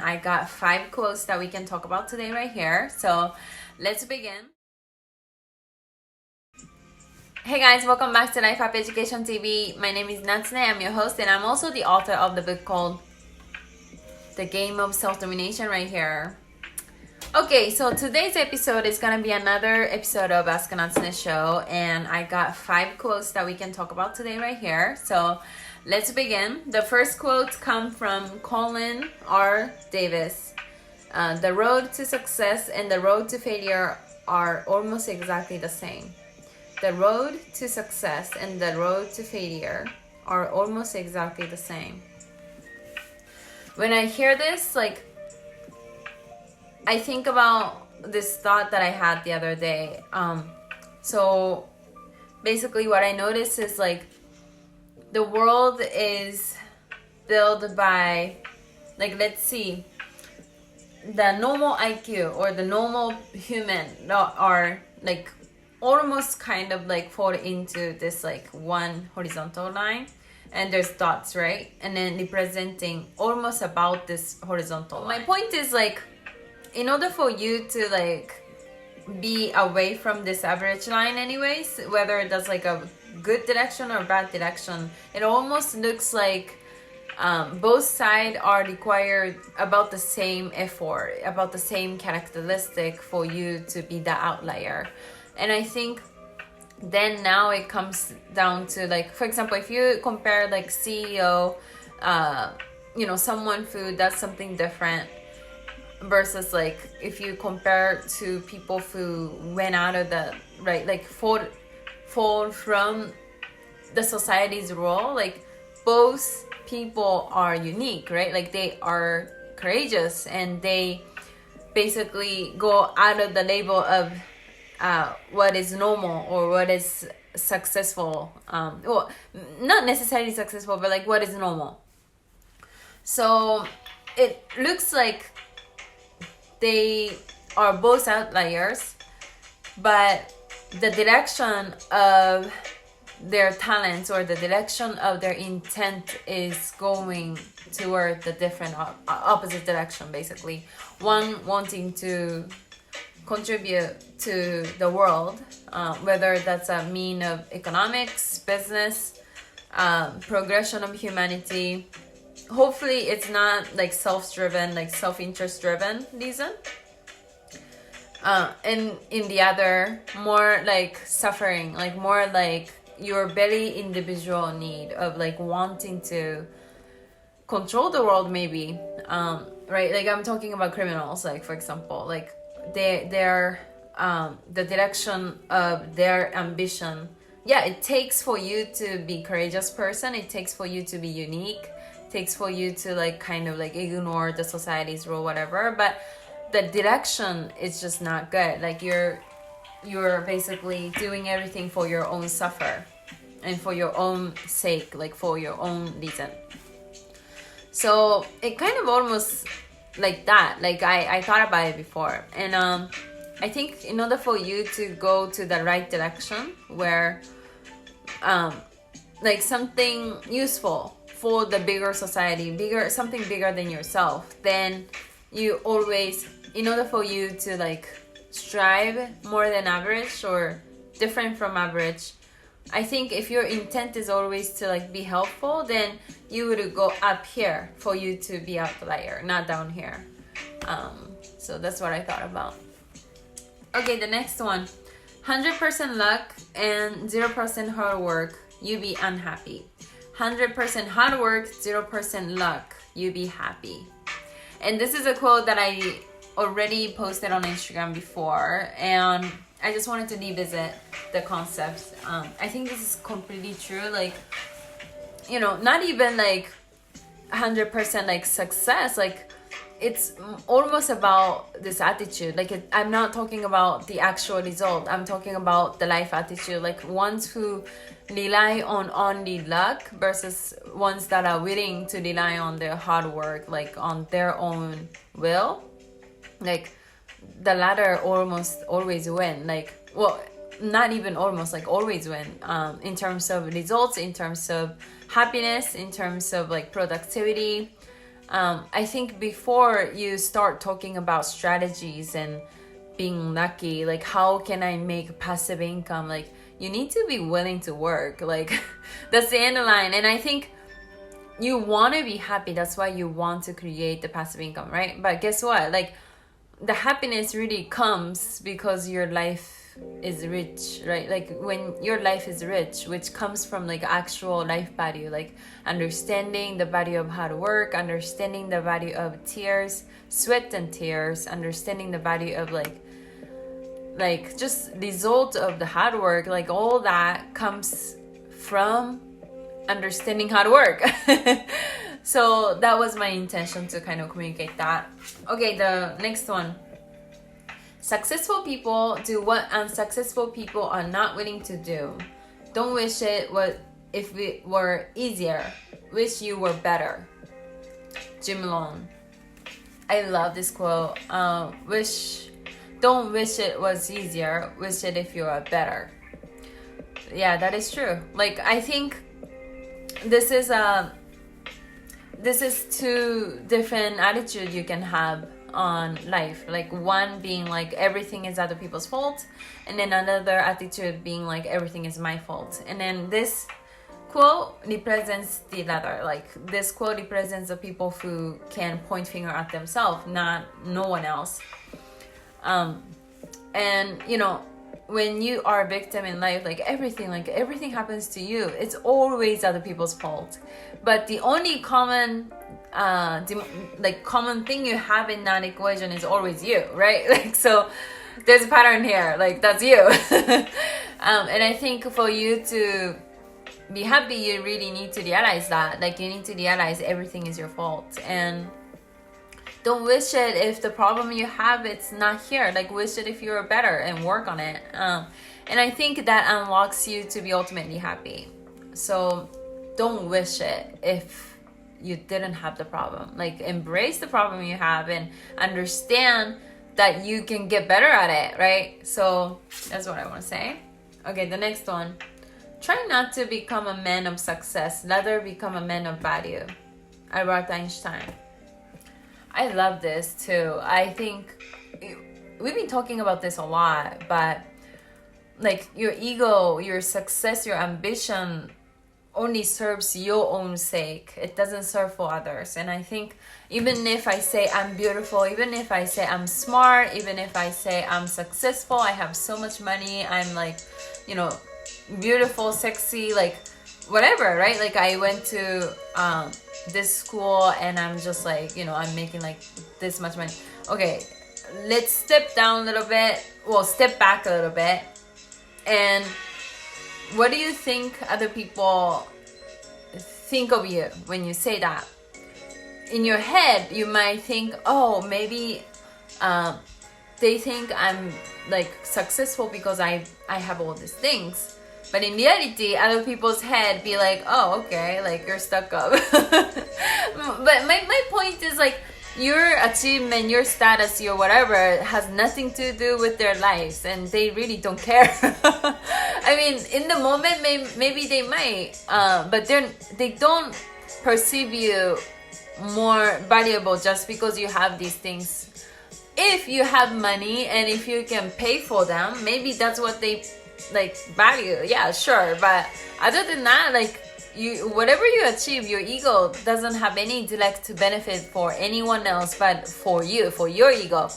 I got 5 quotes that we can talk about today right here. So let's begin. Hey guys, welcome back to Life Up Education TV. My name is Natsune, I'm your host, and I'm also the author of the book called The Game of Self-Domination right here. Okay, so today's episode is gonna be another episode of ASK Natsune Show, and I got 5 quotes that we can talk about today right here. So let's begin. The first quote comes from Colin R. Davis. The road to success and the road to failure are almost exactly the same. The road to success and the road to failure are almost exactly the same. When I hear this, I think about this thought that I had the other day. So basically what I noticed is the world is built by, let's see, the normal IQ or the normal human are almost kind of fall into this one horizontal line, and there's dots, right? And then representing almost about this horizontal line. My point is in order for you to be away from this average line anyways, whether that's a good direction or bad direction, it almost looks like both sides are required about the same effort, about the same characteristic for you to be the outlier. And I think then now it comes down to for example, if you compare CEO, someone who does something different versus if you compare to people who went out of the fall from the society's role, both people are unique, right? They are courageous and they basically go out of the label of what is normal or what is successful, well, not necessarily successful, but what is normal. So it looks like they are both outliers, but the direction of their talents or the direction of their intent is going toward the different opposite direction, basically. One wanting to contribute to the world, whether that's a mean of economics, business, progression of humanity. Hopefully it's not self-driven, self-interest driven reason. And in the other, more suffering, more your very individual need of wanting to control the world, maybe, right? I'm talking about criminals, for example, they're the direction of their ambition. Yeah, it takes for you to be courageous person, it takes for you to be unique, it takes for you to ignore the society's rule, whatever, but the direction is just not good. You're basically doing everything for your own suffer and for your own sake, for your own reason. So it kind of almost that, I thought about it before, and I think in order for you to go to the right direction where something useful for the bigger society, something bigger than yourself, then you always, in order for you to strive more than average or different from average, I think if your intent is always to be helpful, then you would go up here for you to be outlier, not down here. So that's what I thought about. Okay, the next one. 100% luck and 0% hard work, you be unhappy. 100% hard work, 0% luck, you be happy. And this is a quote that I already posted on Instagram before, and I just wanted to revisit the concepts. I think this is completely true. Not even 100% success. It's almost about this attitude. I'm not talking about the actual result. I'm talking about the life attitude. Ones who rely on only luck versus ones that are willing to rely on their hard work, on their own will. The latter almost always win. Well, not even almost, always win. In terms of results, in terms of happiness, in terms of productivity. I think before you start talking about strategies and being lucky, like how can I make passive income, like you need to be willing to work. Like that's the end line. And I think you want to be happy, that's why you want to create the passive income, right? But guess what, like the happiness really comes because your life is rich, right? Like when your life is rich, which comes from like actual life value, like understanding the value of hard work, understanding the value of tears, sweat and tears, understanding the value of like just result of the hard work, like all that comes from understanding how to work. So that was my intention to kind of communicate that. Okay, the next one. Successful people do what unsuccessful people are not willing to do. Don't wish it if it were easier. Wish you were better. Jim Rohn. I love this quote. Don't wish it was easier. Wish it if you were better. Yeah, that is true. Like I think this is two different attitudes you can have on life. Like one being like everything is other people's fault, and then another attitude being like everything is my fault. And then this quote represents the latter. Like this quote represents the people who can point finger at themselves, not no one else. And you know, when you are a victim in life, like everything happens to you, it's always other people's fault. But the only common thing you have in that equation is always you, right? Like, so there's a pattern here, like that's you. And I think for you to be happy, you really need to realize that, like you need to realize everything is your fault. And don't wish it if the problem you have, it's not here. Like wish it if you're better and work on it. And I think that unlocks you to be ultimately happy. So don't wish it if you didn't have the problem. Like embrace the problem you have and understand that you can get better at it, right? So that's what I want to say. Okay, the next one. Try not to become a man of success, rather become a man of value. Albert Einstein. I love this too. I think we've been talking about this a lot, but like your ego, your success, your ambition only serves your own sake. It doesn't serve for others. And I think even if I say I'm beautiful, even if I say I'm smart, even if I say I'm successful, I have so much money, I'm like, you know, beautiful, sexy, like whatever, right? Like I went to this school and I'm just like, you know, I'm making like this much money. Okay, let's step down a little bit. Well, step back a little bit. And what do you think other people think of you when you say that? In your head, you might think, oh, maybe they think I'm like successful because I have all these things. But in reality, other people's head be like, oh, okay, like you're stuck up. But my point is like your achievement, your status, your whatever has nothing to do with their lives, and they really don't care. I mean, in the moment, maybe they might, but they don't perceive you more valuable just because you have these things. If you have money and if you can pay for them, maybe that's what they like value. Yeah, sure. But other than that, like you, whatever you achieve, your ego doesn't have any direct benefit for anyone else but for you, for your ego.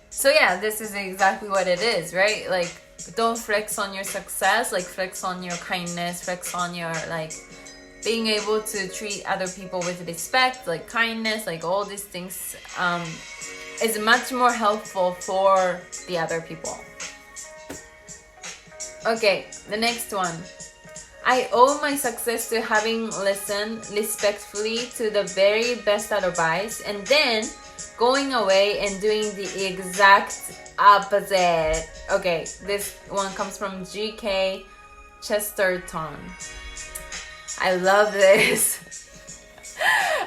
So yeah, this is exactly what it is, right? Like don't flex on your success, like flex on your kindness, flex on your like being able to treat other people with respect, like kindness, like all these things is much more helpful for the other people. Okay, the next one. I owe my success to having listened respectfully to the very best advice and then going away and doing the exact opposite. Okay, this one comes from G.K. Chesterton. I love this.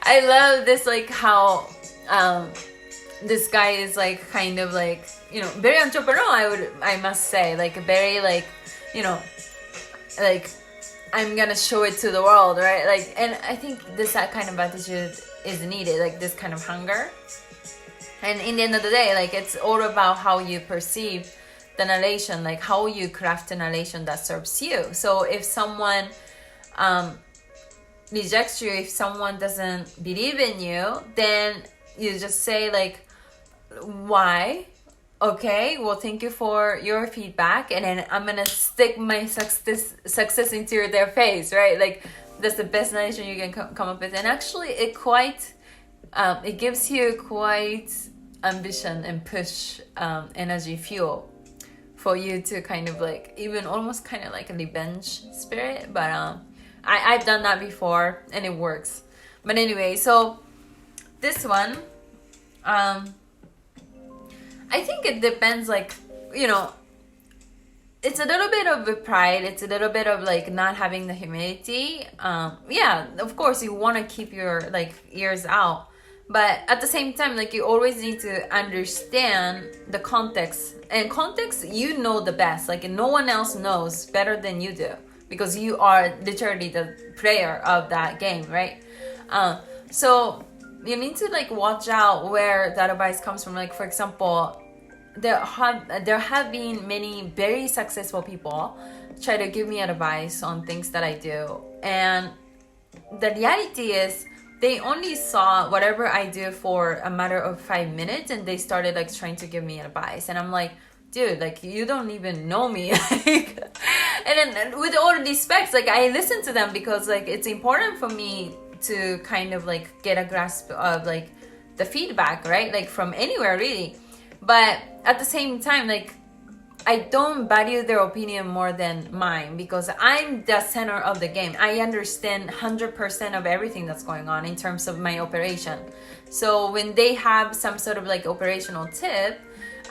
I love this, like how this guy is like kind of like, you know, very entrepreneur, I must say, like very like, you know, like I'm gonna show it to the world, right? Like, and I think this kind of attitude is needed, like this kind of hunger. And in the end of the day, like it's all about how you perceive the narration, like how you craft a narration that serves you. So if someone rejects you, if someone doesn't believe in you, then you just say like, why? Okay, well, thank you for your feedback, and then I'm gonna stick my success into their face, right? Like that's the best narration you can come up with. And actually it quite it gives you quite ambition and push, energy, fuel for you to kind of like, even almost kind of like a revenge spirit. But I've done that before and it works. But anyway, so this one, I think it depends, like, you know, it's a little bit of a pride. It's a little bit of like not having the humility. Yeah, of course you want to keep your like ears out, but at the same time, like you always need to understand the context. And context, you know the best. Like no one else knows better than you do, because you are literally the player of that game, right? So you need to like watch out where that advice comes from. Like for example, there have been many very successful people try to give me advice on things that I do, and the reality is they only saw whatever I do for a matter of 5 minutes, and they started like trying to give me advice, and I'm like, dude, like you don't even know me. Like, and then with all respect, like I listen to them because like it's important for me to kind of like get a grasp of like the feedback, right? Like from anywhere really. But at the same time, like I don't value their opinion more than mine, because I'm the center of the game. I understand 100% of everything that's going on in terms of my operation. So when they have some sort of like operational tip,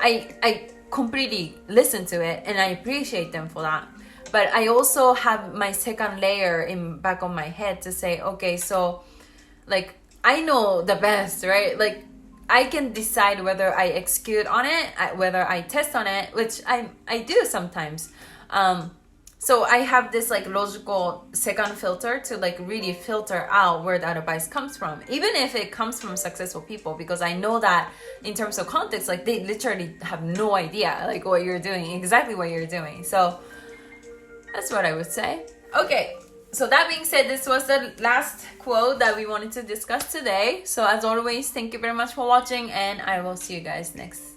I completely listen to it and I appreciate them for that. But I also have my second layer in back of my head to say, okay, so like I know the best, right? Like I can decide whether I execute on it, whether I test on it, which I do sometimes. So I have this like logical second filter to like really filter out where that advice comes from, even if it comes from successful people, because I know that in terms of context, like they literally have no idea like what you're doing, exactly what you're doing. So that's what I would say. Okay. So that being said, this was the last quote that we wanted to discuss today. So as always, thank you very much for watching, and I will see you guys next